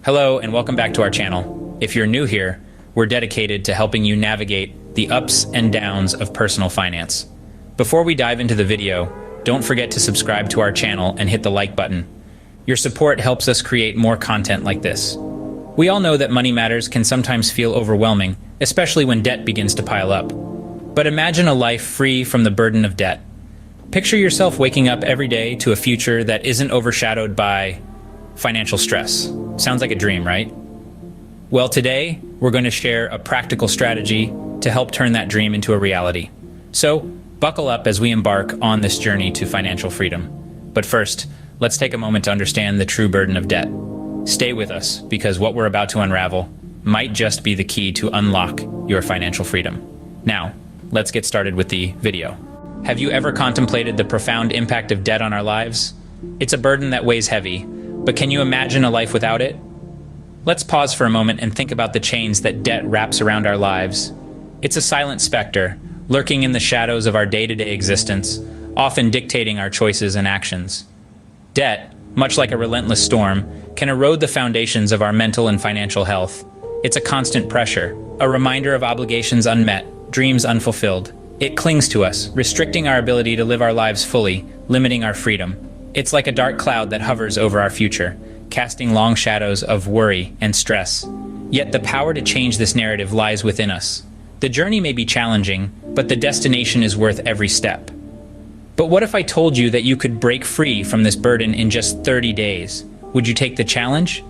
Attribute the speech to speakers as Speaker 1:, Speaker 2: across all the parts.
Speaker 1: Hello and welcome back to our channel. If you're new here, we're dedicated to helping you navigate the ups and downs of personal finance. Before we dive into the video, don't forget to subscribe to our channel and hit the like button. Your support helps us create more content like this. We all know that money matters can sometimes feel overwhelming, especially when debt begins to pile up. But imagine a life free from the burden of debt. Picture yourself waking up every day to a future that isn't overshadowed by financial stress. Sounds like a dream, right? Well, today, we're going to share a practical strategy to help turn that dream into a reality. So, buckle up as we embark on this journey to financial freedom. But first, let's take a moment to understand the true burden of debt. Stay with us, because what we're about to unravel might just be the key to unlock your financial freedom. Now, let's get started with the video. Have you ever contemplated the profound impact of debt on our lives? It's a burden that weighs heavy, but can you imagine a life without it? Let's pause for a moment and think about the chains that debt wraps around our lives. It's a silent specter, lurking in the shadows of our day-to-day existence, often dictating our choices and actions. Debt, much like a relentless storm, can erode the foundations of our mental and financial health. It's a constant pressure, a reminder of obligations unmet, dreams unfulfilled. It clings to us, restricting our ability to live our lives fully, limiting our freedom. It's like a dark cloud that hovers over our future, casting long shadows of worry and stress. Yet the power to change this narrative lies within us. The journey may be challenging, but the destination is worth every step. But what if I told you that you could break free from this burden in just 30 days? Would you take the challenge?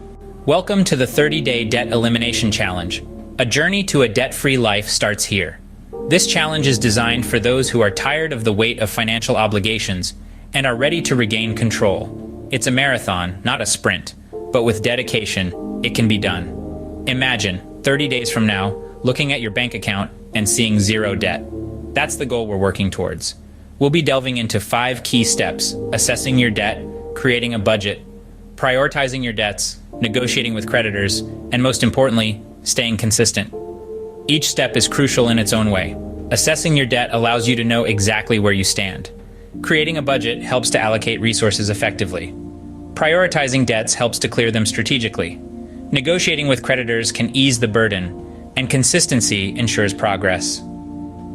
Speaker 1: Welcome to the 30-Day Debt Elimination Challenge. A journey to a debt-free life starts here. This challenge is designed for those who are tired of the weight of financial obligations and are ready to regain control. It's a marathon, not a sprint, but with dedication, it can be done. Imagine, 30 days from now, looking at your bank account and seeing zero debt. That's the goal we're working towards. We'll be delving into 5 key steps: assessing your debt, creating a budget, prioritizing your debts, negotiating with creditors, and most importantly, staying consistent. Each step is crucial in its own way. Assessing your debt allows you to know exactly where you stand. Creating a budget helps to allocate resources effectively. Prioritizing debts helps to clear them strategically. Negotiating with creditors can ease the burden, and consistency ensures progress.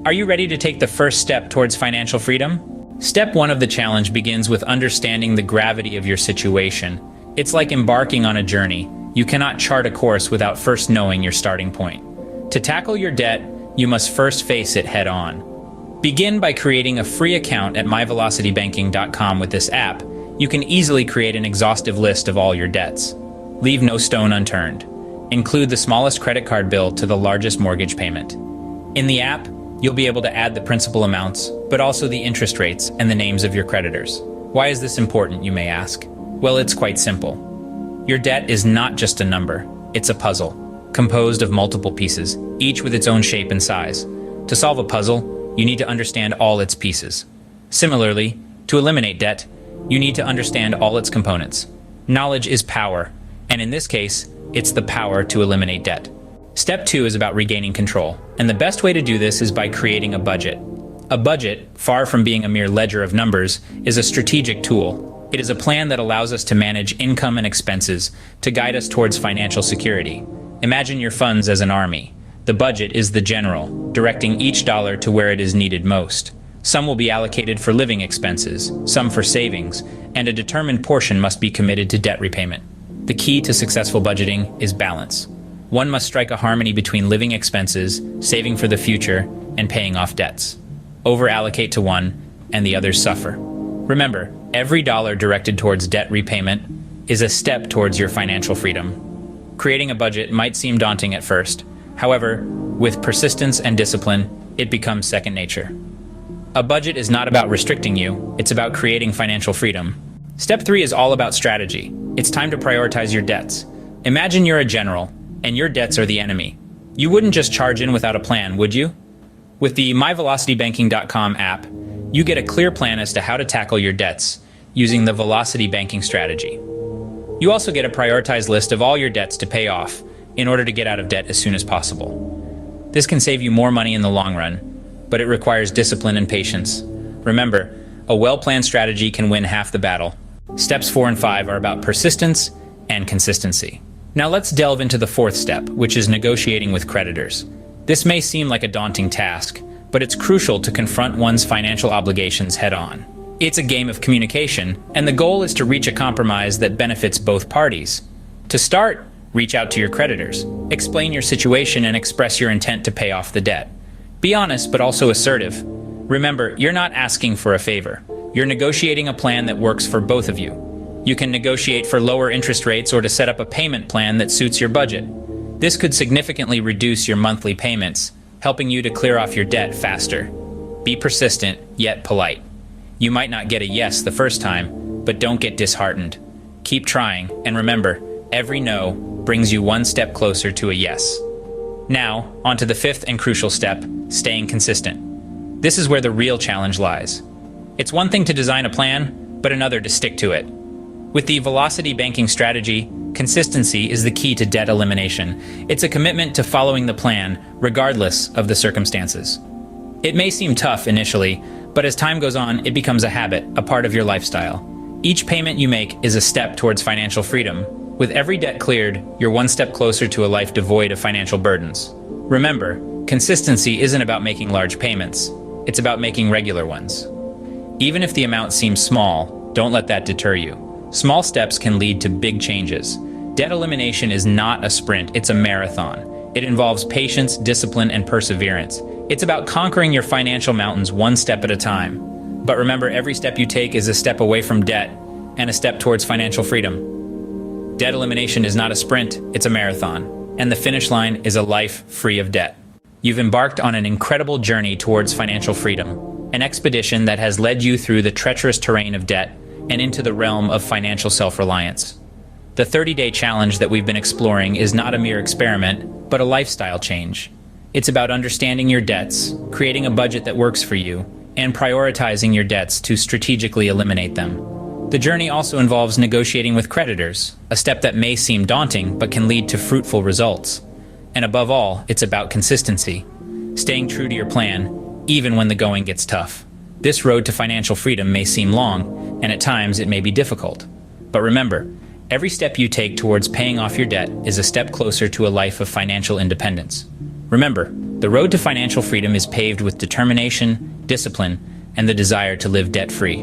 Speaker 1: Are you ready to take the first step towards financial freedom? Step 1 of the challenge begins with understanding the gravity of your situation. It's like embarking on a journey. You cannot chart a course without first knowing your starting point. To tackle your debt, you must first face it head-on. Begin by creating a free account at myvelocitybanking.com. With this app, you can easily create an exhaustive list of all your debts. Leave no stone unturned. Include the smallest credit card bill to the largest mortgage payment. In the app, you'll be able to add the principal amounts, but also the interest rates and the names of your creditors. Why is this important, you may ask? Well, it's quite simple. Your debt is not just a number, it's a puzzle, composed of multiple pieces, each with its own shape and size. To solve a puzzle, you need to understand all its pieces. Similarly, to eliminate debt, you need to understand all its components. Knowledge is power, and in this case, it's the power to eliminate debt. Step 2 is about regaining control, and the best way to do this is by creating a budget. A budget, far from being a mere ledger of numbers, is a strategic tool. It is a plan that allows us to manage income and expenses to guide us towards financial security. Imagine your funds as an army. The budget is the general, directing each dollar to where it is needed most. Some will be allocated for living expenses, some for savings, and a determined portion must be committed to debt repayment. The key to successful budgeting is balance. One must strike a harmony between living expenses, saving for the future, and paying off debts. Over-allocate to one, and the others suffer. Remember, every dollar directed towards debt repayment is a step towards your financial freedom. Creating a budget might seem daunting at first. However, with persistence and discipline, it becomes second nature. A budget is not about restricting you, it's about creating financial freedom. Step 3 is all about strategy. It's time to prioritize your debts. Imagine you're a general, and your debts are the enemy. You wouldn't just charge in without a plan, would you? With the myvelocitybanking.com app, you get a clear plan as to how to tackle your debts using the Velocity Banking strategy. You also get a prioritized list of all your debts to pay off in order to get out of debt as soon as possible. This can save you more money in the long run, but it requires discipline and patience. Remember, a well-planned strategy can win half the battle. Steps 4 and 5 are about persistence and consistency. Now let's delve into the fourth step, which is negotiating with creditors. This may seem like a daunting task, but it's crucial to confront one's financial obligations head-on. It's a game of communication, and the goal is to reach a compromise that benefits both parties. To start, reach out to your creditors. Explain your situation and express your intent to pay off the debt. Be honest, but also assertive. Remember, you're not asking for a favor. You're negotiating a plan that works for both of you. You can negotiate for lower interest rates or to set up a payment plan that suits your budget. This could significantly reduce your monthly payments, helping you to clear off your debt faster. Be persistent, yet polite. You might not get a yes the first time, but don't get disheartened. Keep trying, and remember, every no brings you one step closer to a yes. Now, on to the fifth and crucial step, staying consistent. This is where the real challenge lies. It's one thing to design a plan, but another to stick to it. With the Velocity Banking strategy, consistency is the key to debt elimination. It's a commitment to following the plan, regardless of the circumstances. It may seem tough initially, but as time goes on, it becomes a habit, a part of your lifestyle. Each payment you make is a step towards financial freedom. With every debt cleared, you're one step closer to a life devoid of financial burdens. Remember, consistency isn't about making large payments. It's about making regular ones. Even if the amount seems small, don't let that deter you. Small steps can lead to big changes. Debt elimination is not a sprint, it's a marathon. It involves patience, discipline, and perseverance. It's about conquering your financial mountains one step at a time. But remember, every step you take is a step away from debt and a step towards financial freedom. Debt elimination is not a sprint, it's a marathon. And the finish line is a life free of debt. You've embarked on an incredible journey towards financial freedom, an expedition that has led you through the treacherous terrain of debt and into the realm of financial self-reliance. The 30-day challenge that we've been exploring is not a mere experiment, but a lifestyle change. It's about understanding your debts, creating a budget that works for you, and prioritizing your debts to strategically eliminate them. The journey also involves negotiating with creditors, a step that may seem daunting but can lead to fruitful results. And above all, it's about consistency, staying true to your plan, even when the going gets tough. This road to financial freedom may seem long, and at times it may be difficult. But remember, every step you take towards paying off your debt is a step closer to a life of financial independence. Remember, the road to financial freedom is paved with determination, discipline, and the desire to live debt-free.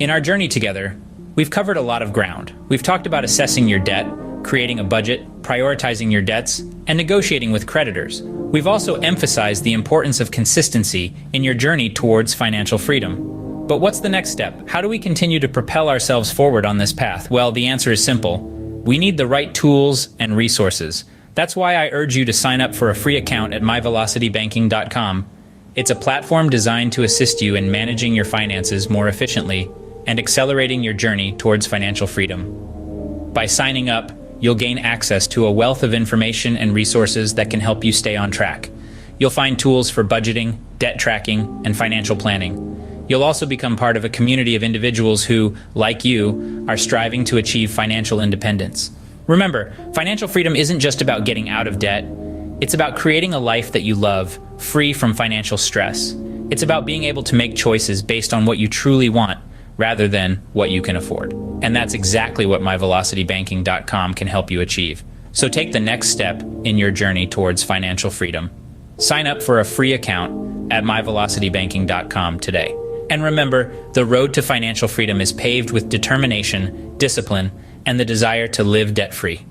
Speaker 1: In our journey together, we've covered a lot of ground. We've talked about assessing your debt, creating a budget, prioritizing your debts, and negotiating with creditors. We've also emphasized the importance of consistency in your journey towards financial freedom. But what's the next step? How do we continue to propel ourselves forward on this path? Well, the answer is simple. We need the right tools and resources. That's why I urge you to sign up for a free account at myvelocitybanking.com. It's a platform designed to assist you in managing your finances more efficiently and accelerating your journey towards financial freedom. By signing up, you'll gain access to a wealth of information and resources that can help you stay on track. You'll find tools for budgeting, debt tracking, and financial planning. You'll also become part of a community of individuals who, like you, are striving to achieve financial independence. Remember, financial freedom isn't just about getting out of debt. It's about creating a life that you love, free from financial stress. It's about being able to make choices based on what you truly want, rather than what you can afford. And that's exactly what myvelocitybanking.com can help you achieve. So take the next step in your journey towards financial freedom. Sign up for a free account at myvelocitybanking.com today. And remember, the road to financial freedom is paved with determination, discipline, and the desire to live debt-free.